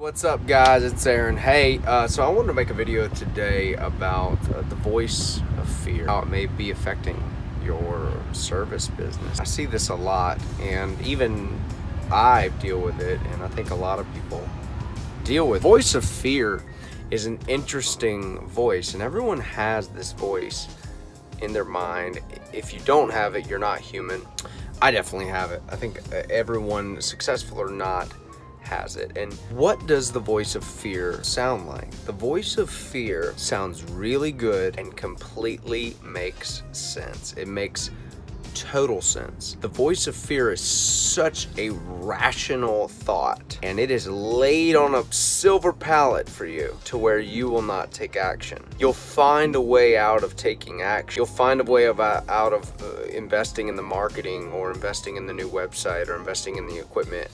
What's up, guys? It's Aaron. Hey, so I wanted to make a video today about the voice of fear, how it may be affecting your service business. I see this a lot, and even I deal with it, and I think a lot of people deal with it. Voice of fear is an interesting voice, and everyone has this voice in their mind. If you don't have it, you're not human. I definitely have it. I think everyone, successful or not, has it. And what does the voice of fear sound like? The voice of fear sounds really good and completely makes sense. It makes total sense. The voice of fear is such a rational thought, and it is laid on a silver palette for you to where you will not take action. You'll find a way out of taking action. You'll find a way out of investing in the marketing, or investing in the new website, or investing in the equipment,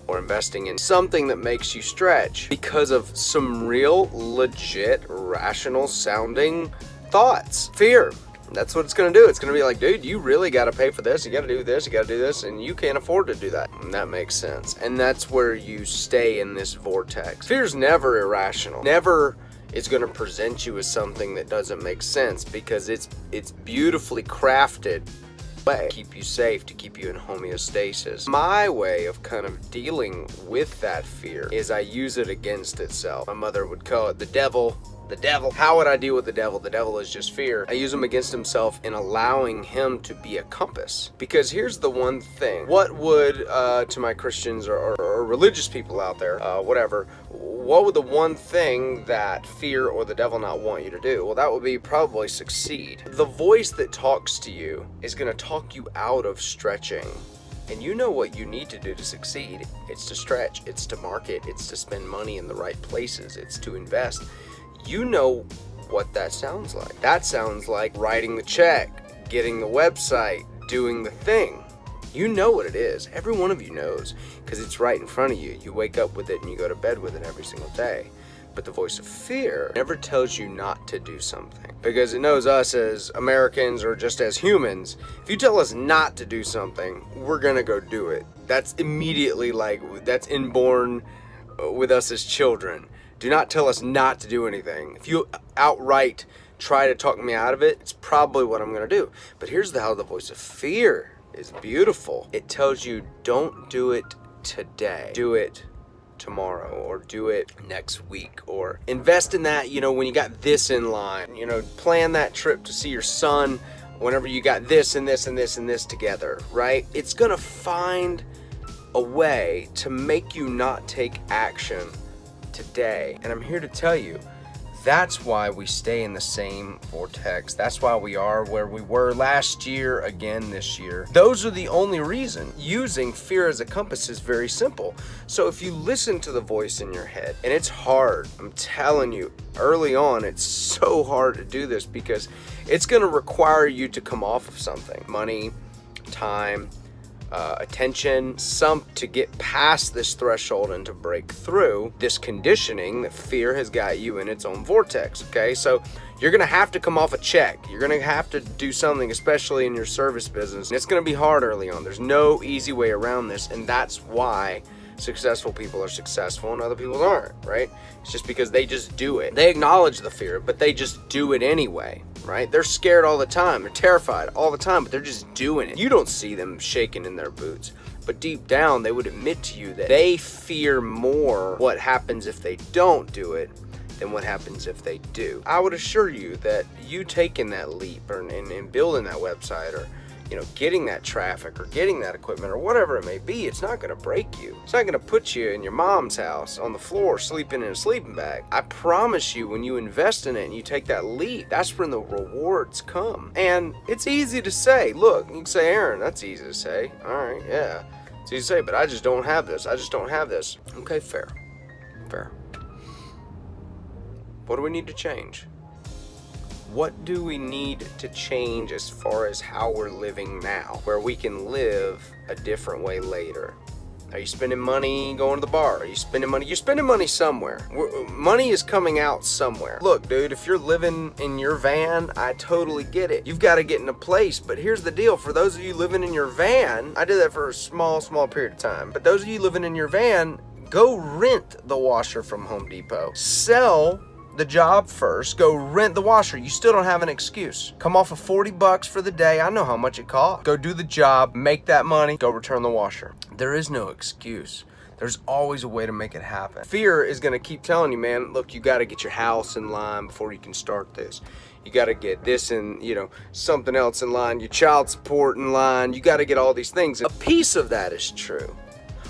or investing in something that makes you stretch because of some real, legit, rational sounding thoughts. Fear. That's what it's going to do. It's going to be like, dude, you really got to pay for this. You got to do this. You got to do this. And you can't afford to do that. And that makes sense. And that's where you stay in this vortex. Fear's never irrational. Never is going to present you as something that doesn't make sense, because it's beautifully crafted to keep you safe, to keep you in homeostasis. My way of kind of dealing with that fear is I use it against itself. My mother would call it the devil. The devil. How would I deal with the devil? The devil is just fear. I use him against himself in allowing him to be a compass. Because here's the one thing. What would, to my Christians or religious people out there, whatever, what would the one thing that fear or the devil not want you to do? Well, that would be probably succeed. The voice that talks to you is going to talk you out of stretching. And you know what you need to do to succeed. It's to stretch. It's to market. It's to spend money in the right places. It's to invest. You know what that sounds like. That sounds like writing the check, getting the website, doing the thing. You know what it is. Every one of you knows, because it's right in front of you. You wake up with it and you go to bed with it every single day. But the voice of fear never tells you not to do something, because it knows us as Americans, or just as humans. If you tell us not to do something, we're gonna go do it. That's immediately, like, that's inborn with us as children. Do not tell us not to do anything. If you outright try to talk me out of it, it's probably what I'm going to do. But here's how the voice of fear is beautiful. It tells you, don't do it today. Do it tomorrow, or do it next week, or invest in that, when you got this in line. Plan that trip to see your son whenever you got this and this and this and this together, right? It's going to find a way to make you not take action today. And I'm here to tell you, that's why we stay in the same vortex. That's why we are where we were last year, again this year. Those are the only reason. Using fear as a compass is very simple. So if you listen to the voice in your head, and it's hard, I'm telling you, early on, it's so hard to do this, because it's going to require you to come off of something. Money, time, attention, to get past this threshold and to break through this conditioning that fear has got you in its own vortex. Okay, so you're gonna have to come off a check. You're gonna have to do something, especially in your service business. It's gonna be hard early on. There's no easy way around this, and that's why successful people are successful and other people aren't, right? It's just because they just do it. They acknowledge the fear, but they just do it anyway, right? They're scared all the time. They're terrified all the time, but they're just doing it. You don't see them shaking in their boots, but deep down, they would admit to you that they fear more what happens if they don't do it than what happens if they do. I would assure you that you taking that leap, and building that website, or getting that traffic, or getting that equipment, or whatever it may be, it's not going to break you. It's not going to put you in your mom's house on the floor sleeping in a sleeping bag. I promise you, when you invest in it and you take that leap, that's when the rewards come. And it's easy to say. Look, you can say, Aaron, that's easy to say. All right, yeah. It's easy to say, but I just don't have this. I just don't have this. Okay, fair. What do we need to change? What do we need to change as far as how we're living now, where we can live a different way later? Are you spending money going to the bar? Are you spending money? You're spending money somewhere. Money is coming out somewhere. Look, dude, if you're living in your van, I totally get it. You've got to get in a place, but here's the deal. For those of you living in your van, I did that for a small period of time, but those of you living in your van, Go rent the washer from Home Depot. Sell the job first, go rent the washer. You still don't have an excuse. Come off of 40 bucks for the day. I know how much it costs. Go do the job, make that money, go return the washer. There is no excuse. There's always a way to make it happen. Fear is gonna keep telling you, man, look, you gotta get your house in line before you can start this. You gotta get this and, something else in line, your child support in line. You gotta get all these things. A piece of that is true.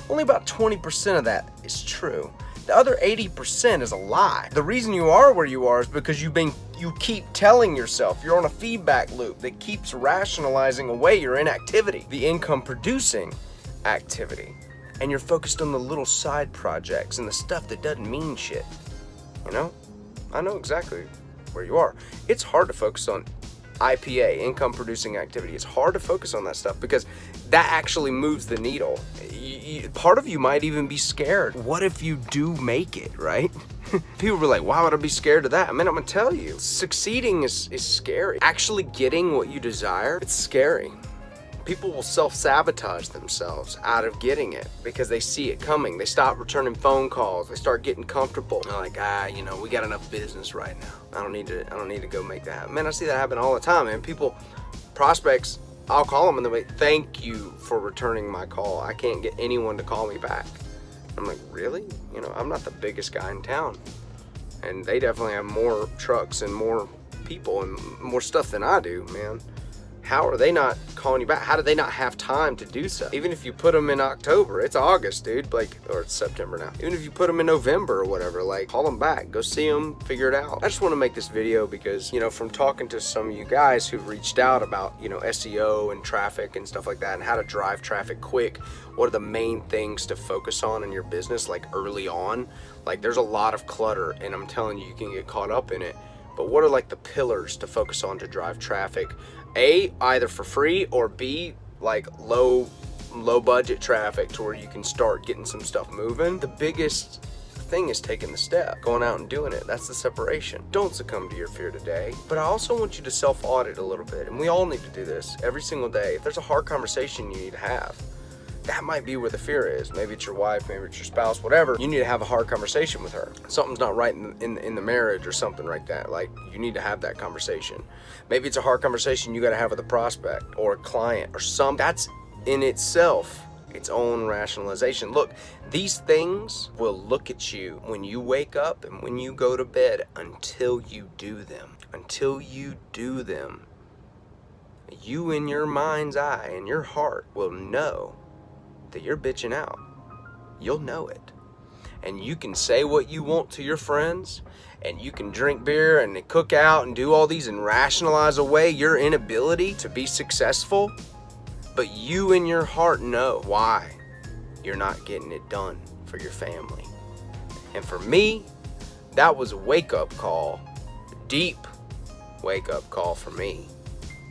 Only about 20% of that is true. The other 80% is a lie. The reason you are where you are is because you keep telling yourself. You're on a feedback loop that keeps rationalizing away your inactivity, the income producing activity. And you're focused on the little side projects and the stuff that doesn't mean shit. I know exactly where you are. It's hard to focus on IPA, income producing activity. It's hard to focus on that stuff because that actually moves the needle. Part of you might even be scared. What if you do make it, right? People were like, why would I be scared of that? I mean, I'm gonna tell you, succeeding is scary. Actually getting what you desire, it's scary. People will self-sabotage themselves out of getting it because they see it coming. They stop returning phone calls. They start getting comfortable. They're like, we got enough business right now. I don't need to go make that happen. Man, I see that happen all the time, man. Prospects, I'll call them and they'll be, thank you for returning my call. I can't get anyone to call me back. I'm like, really? I'm not the biggest guy in town. And they definitely have more trucks and more people and more stuff than I do, man. How are they not calling you back? How do they not have time to do so? Even if you put them in October, it's August, dude, or it's September now. Even if you put them in November or whatever, call them back, go see them, figure it out. I just want to make this video because, from talking to some of you guys who've reached out about, SEO and traffic and stuff like that and how to drive traffic quick, what are the main things to focus on in your business, early on? There's a lot of clutter and I'm telling you, you can get caught up in it. But what are the pillars to focus on to drive traffic? A, either for free, or B, low budget traffic to where you can start getting some stuff moving. The biggest thing is taking the step, going out and doing it. That's the separation. Don't succumb to your fear today. But I also want you to self-audit a little bit, and we all need to do this every single day. If there's a hard conversation you need to have, that might be where the fear is. Maybe it's your wife, maybe it's your spouse, whatever. You need to have a hard conversation with her. Something's not right in the marriage or something like that. You need to have that conversation. Maybe it's a hard conversation you got to have with a prospect or a client or something. That's in itself its own rationalization. Look, these things will look at you when you wake up and when you go to bed until you do them. Until you do them. You in your mind's eye and your heart will know that you're bitching out. You'll know it. And you can say what you want to your friends, and you can drink beer and cook out and do all these and rationalize away your inability to be successful, but you in your heart know why you're not getting it done for your family. And for me, that was a wake-up call, deep wake-up call for me.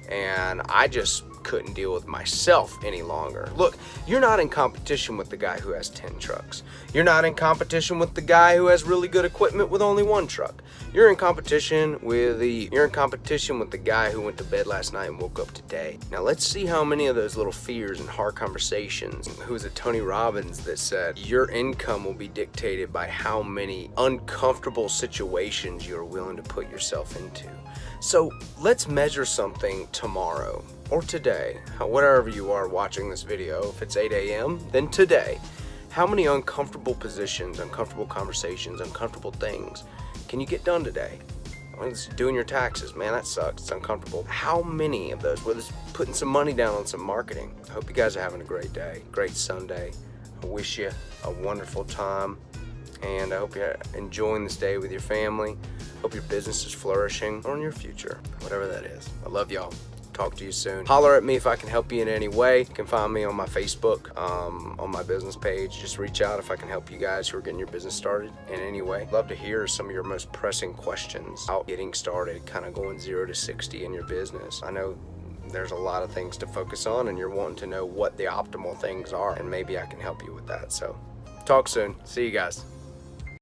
And I just couldn't deal with myself any longer. Look, you're not in competition with the guy who has 10 trucks. You're not in competition with the guy who has really good equipment with only 1 truck. You're in competition with the guy who went to bed last night and woke up today. Now let's see how many of those little fears and hard conversations. Who was it, Tony Robbins, that said your income will be dictated by how many uncomfortable situations you're willing to put yourself into. So let's measure something tomorrow or today, whatever you are watching this video. If it's 8 a.m., then today. How many uncomfortable positions, uncomfortable conversations, uncomfortable things can you get done today? Well, it's doing your taxes, man, that sucks, it's uncomfortable. How many of those, whether it's putting some money down on some marketing? I hope you guys are having a great day, great Sunday. I wish you a wonderful time, and I hope you're enjoying this day with your family. Hope your business is flourishing or in your future, whatever that is. I love y'all. Talk to you soon. Holler at me if I can help you in any way. You can find me on my Facebook, on my business page. Just reach out if I can help you guys who are getting your business started in any way. Love to hear some of your most pressing questions about getting started, kind of going 0 to 60 in your business. I know there's a lot of things to focus on and you're wanting to know what the optimal things are, and maybe I can help you with that. So talk soon. See you guys.